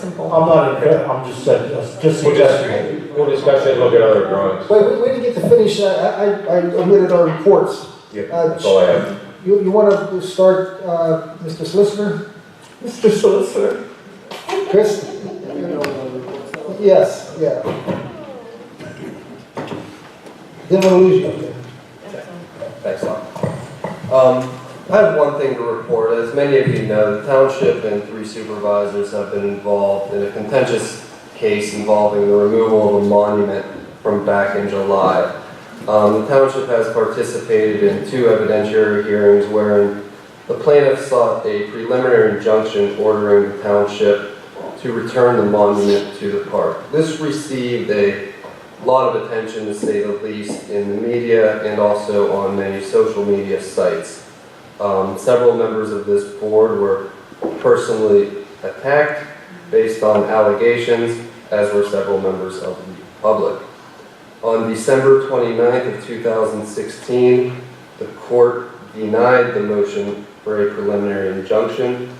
simple. I'm not, I'm just saying, just suggesting. We'll discuss it, look at other drawings. Wait, we didn't get to finish. I omitted our reports. Yeah, that's all I have. You want to start, Mr. Solicitor? Mr. Solicitor. Chris? Yes, yeah. Didn't want to lose you up there. Thanks a lot. I have one thing to report. As many of you know, the township and 3 supervisors have been involved in a contentious case involving the removal of a monument from back in July. The township has participated in 2 evidentiary hearings wherein the plaintiff sought a preliminary injunction ordering the township to return the monument to the park. This received a lot of attention, to say the least, in the media and also on many social media sites. Several members of this board were personally attacked based on allegations, as were several members of the public. On December 29th of 2016, the court denied the motion for a preliminary injunction.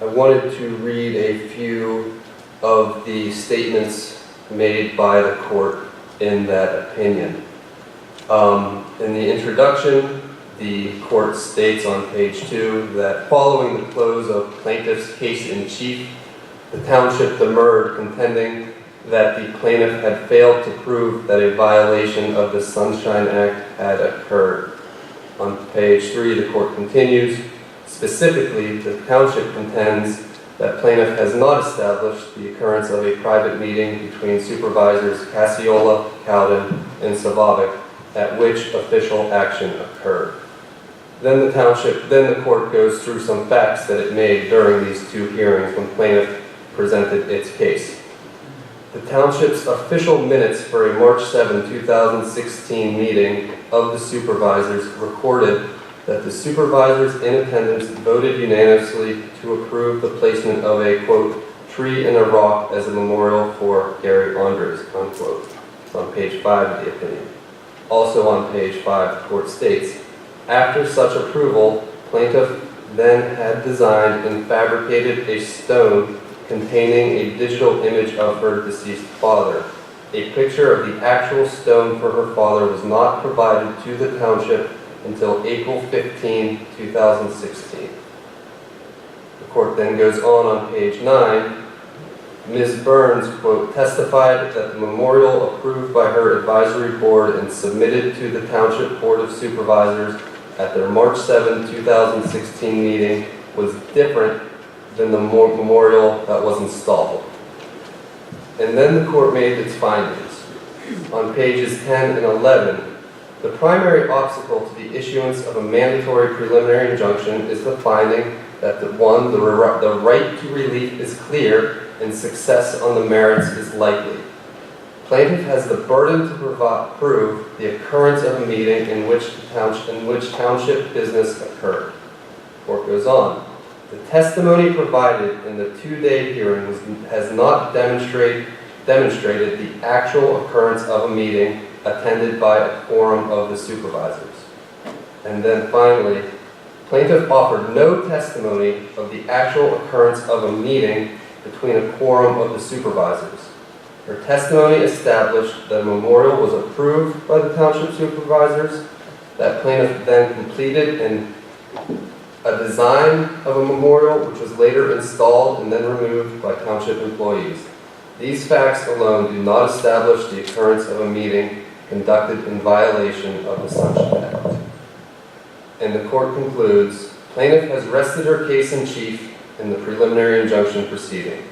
I wanted to read a few of the statements made by the court in that opinion. In the introduction, the court states on page 2 that following the close of plaintiff's case in chief, the township demurred, contending that the plaintiff had failed to prove that a violation of the Sunshine Act had occurred. On page 3, the court continues, specifically, the township contends that plaintiff has not established the occurrence of a private meeting between supervisors Cassiola, Cowden, and Savavic, at which official action occurred. Then the court goes through some facts that it made during these 2 hearings when plaintiff presented its case. The township's official minutes for a March 7, 2016 meeting of the supervisors recorded that the supervisors in attendance voted unanimously to approve the placement of a, quote, tree in a rock as a memorial for Gary Andres, unquote. It's on page 5 of the opinion. Also on page 5, the court states, after such approval, plaintiff then had designed and fabricated a stone containing a digital image of her deceased father. A picture of the actual stone for her father was not provided to the township until April 15, 2016. The court then goes on page 9. Ms. Burns, quote, testified that the memorial approved by her advisory board and submitted to the Township Board of Supervisors at their March 7, 2016 meeting was different than the memorial that was installed. And then the court made its findings. On pages 10 and 11, the primary obstacle to the issuance of a mandatory preliminary injunction is the finding that the right to relief is clear and success on the merits is likely. Plaintiff has the burden to prove the occurrence of a meeting in which township business occurred. The court goes on. The testimony provided in the 2-day hearing has not demonstrated the actual occurrence of a meeting attended by a quorum of the supervisors. And then finally, plaintiff offered no testimony of the actual occurrence of a meeting between a quorum of the supervisors. Her testimony established that a memorial was approved by the township supervisors, that plaintiff then completed a design of a memorial which was later installed and then removed by township employees. These facts alone do not establish the occurrence of a meeting conducted in violation of the Sunshine Act. And the court concludes, plaintiff has rested her case in chief in the preliminary injunction proceeding.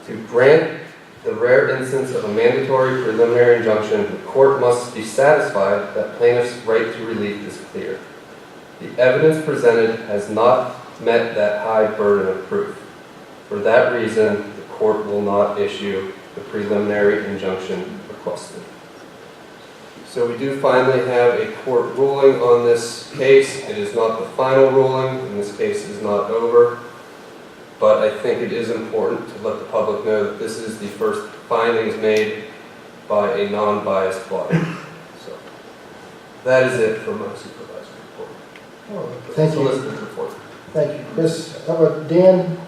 To grant the rare instance of a mandatory preliminary injunction, the court must be satisfied that plaintiff's right to relief is clear. The evidence presented has not met that high burden of proof. For that reason, the court will not issue the preliminary injunction requested. So we do finally have a court ruling on this case. It is not the final ruling, and this case is not over. But I think it is important to let the public know that this is the first findings made by a non-biased body. So that is it for my supervisory report. Thank you. Solicitor's report. Thank you, Chris. How about Dan?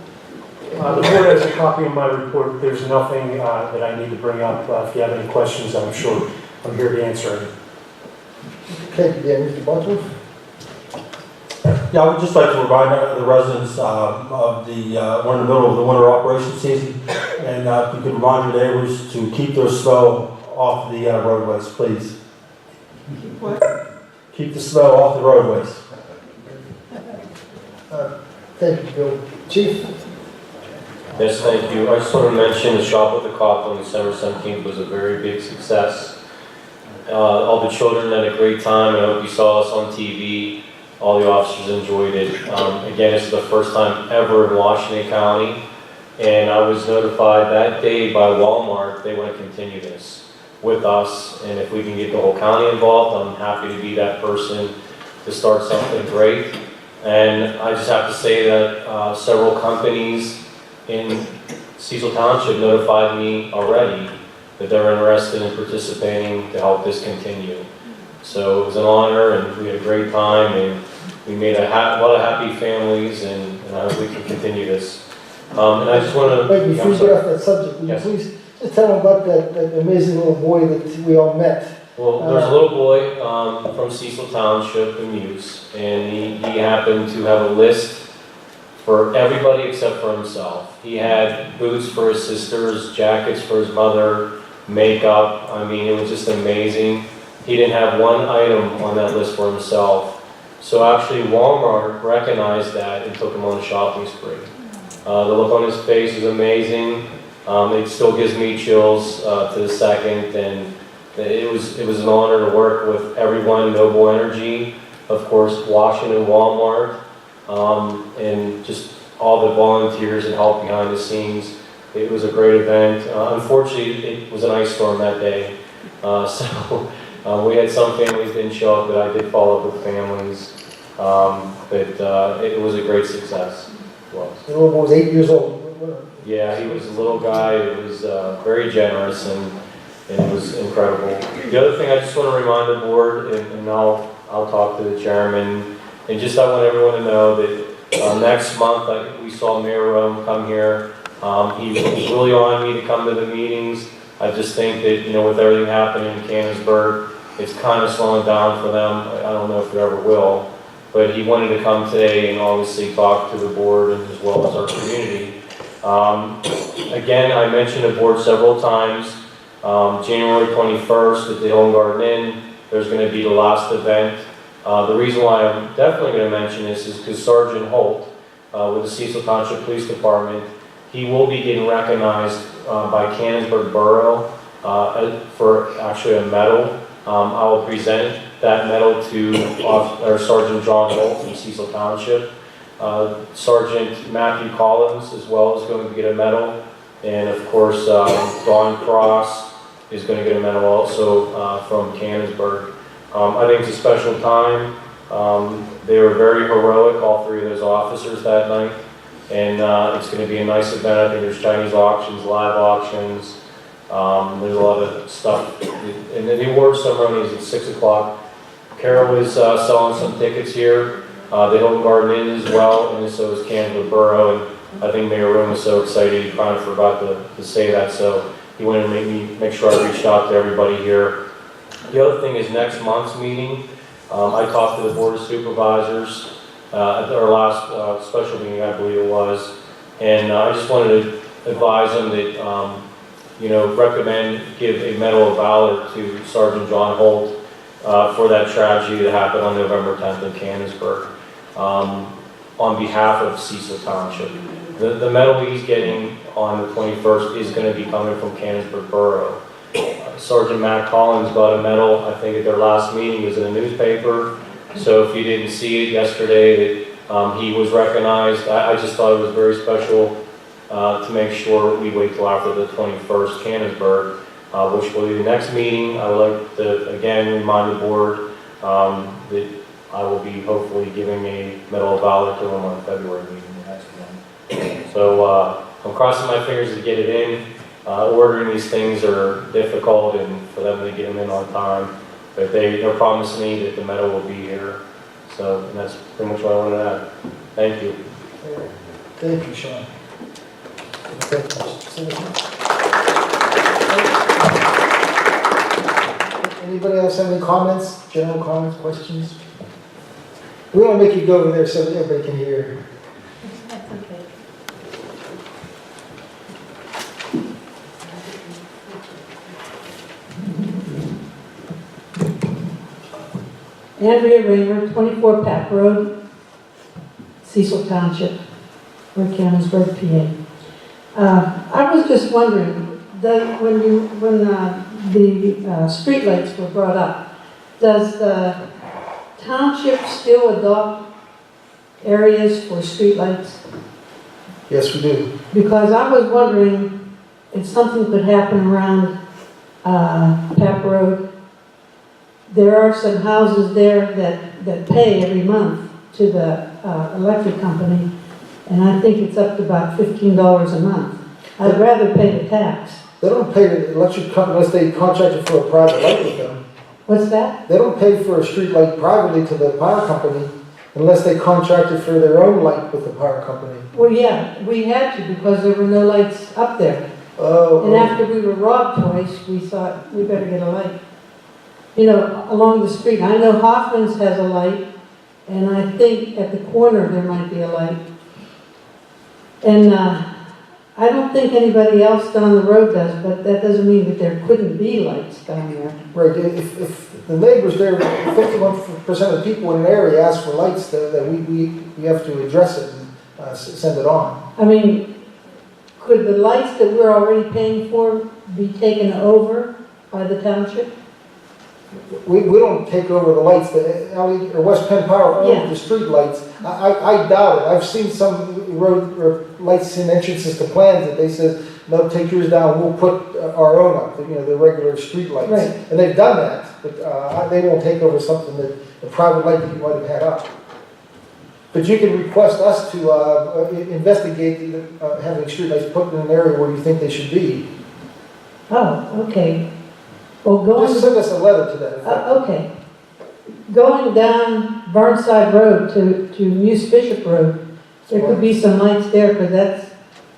The board has a copy of my report. There's nothing that I need to bring up. If you have any questions, I'm sure I'm here to answer any. Okay, yeah, Mr. Butler? Yeah, I would just like to remind the residents of the, we're in the middle of the winter operation season, and if you could remind your neighbors to keep their snow off the roadways, please. What? Keep the snow off the roadways. Thank you, Bill. Chief? Yes, thank you. I just want to mention the Shop with the Cop on December 17th was a very big success. All the children had a great time. I hope you saw us on TV. All the officers enjoyed it. Again, this is the first time ever in Washington County, and I was notified that day by Walmart they want to continue this with us, and if we can get the whole county involved, I'm happy to be that person to start something great. And I just have to say that several companies in Cecil Township notified me already that they're interested in participating to help this continue. So it was an honor, and we had a great time, and we made a lot of happy families, and I hope we can continue this. And I just want to... Wait, before you get off that subject, will you Yes. please just tell them about that amazing little boy that we all met? Well, there's a little boy from Cecil Township, the Muse, and he happened to have a list for everybody except for himself. He had boots for his sisters, jackets for his mother, makeup. I mean, it was just amazing. He didn't have one item on that list for himself. So actually Walmart recognized that and took him on a shopping spree. The look on his face is amazing. It still gives me chills to the second, and it was an honor to work with everyone, Noble Energy, of course, Washington, Walmart, and just all the volunteers and help behind the scenes. It was a great event. Unfortunately, it was an ice storm that day, so we had some families didn't show up, but I did follow up with families. But it was a great success. It was. The little boy was 8 years old. Yeah, he was a little guy. It was very generous, and it was incredible. The other thing I just want to remind the board, and I'll talk to the chairman, and just I want everyone to know that next month we saw Mayor Rome come here. He was really on me to come to the meetings. I just think that, with everything happening in Canonsburg, it's kind of slowing down for them. I don't know if it ever will, but he wanted to come today and obviously talk to the board and as well as our community. Again, I mentioned the board several times. January 21st at the Home Garden Inn, there's going to be the last event. The reason why I'm definitely going to mention this is because Sergeant Holt with the Cecil Township Police Department, he will be getting recognized by Canonsburg Borough for actually a medal. I will present that medal to Sergeant John Holt from Cecil Township. Sergeant Matthew Collins as well is going to get a medal. And of course, Don Cross is going to get a medal also from Canonsburg. I think it's a special time. They were very heroic, all three of those officers that night. And it's going to be a nice event. I think there's Chinese auctions, live auctions. There's a lot of stuff. And the award ceremony is at 6 o'clock. Carol is selling some tickets here. The Hilton Garden Inn as well, and so is Canonsburg Borough. And I think Mayor Room was so excited, he kind of forgot to say that. So he wanted to make sure I reached out to everybody here. The other thing is next month's meeting. I talked to the Board of Supervisors at our last special meeting, I believe it was, and I just wanted to advise them that, recommend give a Medal of Valor to Sergeant John Holt for that tragedy that happened on November 10th in Canonsburg on behalf of Cecil Township. The medal he's getting on the 21st is going to be coming from Canonsburg Borough. Sergeant Matt Collins got a medal, I think at their last meeting, it was in the newspaper. So if you didn't see it yesterday, that he was recognized. I just thought it was very special to make sure we wait till after the 21st, Canonsburg, which will be the next meeting. I would like to, again, remind the board that I will be hopefully giving a Medal of Valor to him on February meeting next month. So I'm crossing my fingers to get it in. Ordering these things are difficult, and for them to get them in on time. But they're promising me that the medal will be here. So that's pretty much what I wanted to add. Thank you. Thank you, Sean. Thank you, Mr. Cecil. Anybody else have any comments, general comments, questions? We want to make you go over there so that everybody can hear. That's okay. Andrea Raymer, 24 Pack Road, Cecil Township, Mechanicsburg, PA. I was just wondering, when the streetlights were brought up, does the township still adopt areas for streetlights? Yes, we do. Because I was wondering if something could happen around Pap Road. There are some houses there that pay every month to the electric company, and I think it's up to about $15 a month. I'd rather pay the tax. They don't pay the electric company unless they contracted for a private light with them. What's that? They don't pay for a street light privately to the power company unless they contracted for their own light with the power company. Well, yeah, we had to because there were no lights up there. Oh. And after we were robbed twice, we thought we better get a light. You know, along the street. I know Hoffman's has a light, and I think at the corner there might be a light. And I don't think anybody else down the road does, but that doesn't mean that there couldn't be lights down there. Right, if the neighbors there, 51% of the people in an area ask for lights, that we have to address it and send it on. I mean, could the lights that we're already paying for be taken over by the township? We don't take over the lights, the LED, or West Penn Power owns the street lights. I doubt it. I've seen some road or lights in entrances to plans that they says, no, take yours down, we'll put our own up, the regular street lights. Right. And they've done that, but they won't take over something that, the private light that you might have had up. But you can request us to investigate having street lights put in an area where you think they should be. Oh, okay. Well, Just send us a letter to that effect. okay. Going down Burnside Road to Muse Bishop Road, there could be some lights there, because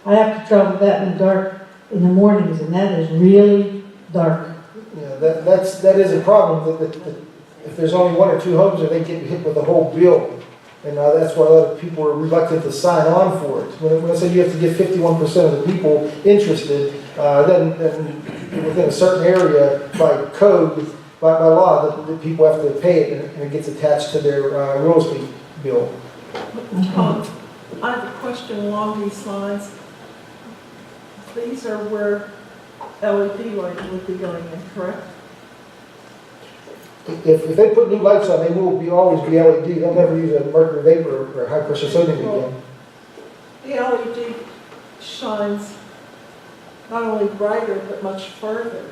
I have to travel that in the dark in the mornings, and that is really dark. Yeah, that is a problem, that if there's only one or two homes, they get hit with the whole bill. And that's why a lot of people are reluctant to sign on for it. When I say you have to get 51% of the people interested, then within a certain area, by code, by law, the people have to pay it, and it gets attached to their real estate bill. I have a question along these lines. These are where LED lighting would be going in, correct? If they put new lights on, they will always be LED. They'll never use a mercury vapor or high pressure sodium again. The LED shines not only brighter, but much further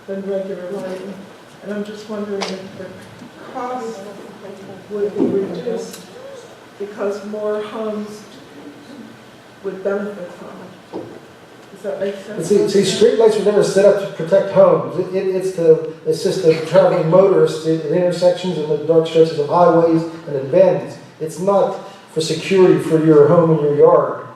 than regular lighting. And I'm just wondering if the cost would be reduced because more homes would benefit from it. Does that make sense? See, street lights were never set up to protect homes. It's to assist the traveling motorists in intersections and the dark stretches of highways and in bends. It's not for security for your home and your yard.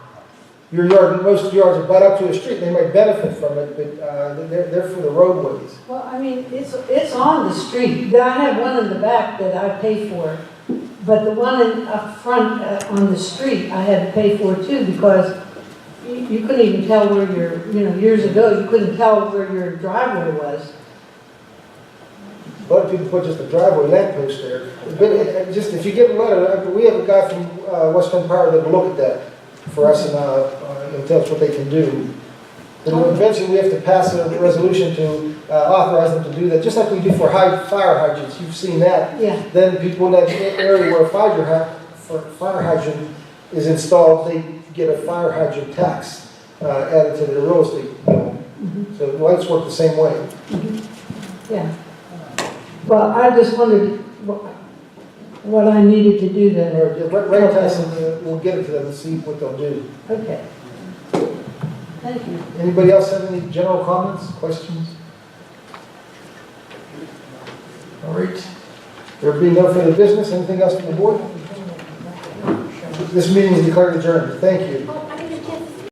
Your yard, most yards are butt up to a street. They might benefit from it, but they're for the roadways. Well, I mean, it's on the street. I have one in the back that I pay for, but the one up front on the street I had to pay for too, because you couldn't even tell where years ago, you couldn't tell where your driveway was. A lot of people put just a driveway lamppost there. But just if you get a letter, we have a guy from West Penn Power that will look at that for us and tell us what they can do. And eventually we have to pass a resolution to authorize them to do that, just like we do for fire hydrants. You've seen that. Yeah. Then people in that area where a fire hydrant is installed, they get a fire hydrant tax added to their real estate bill. Mm-hmm. So the lights work the same way. Mm-hmm. Yeah. Well, I just wondered what I needed to do to. Ray Tyson, we'll get it to them and see what they'll do. Okay. Thank you. Anybody else have any general comments, questions? All right. There being no further business, anything else from the board? This meeting is declared adjourned. Thank you.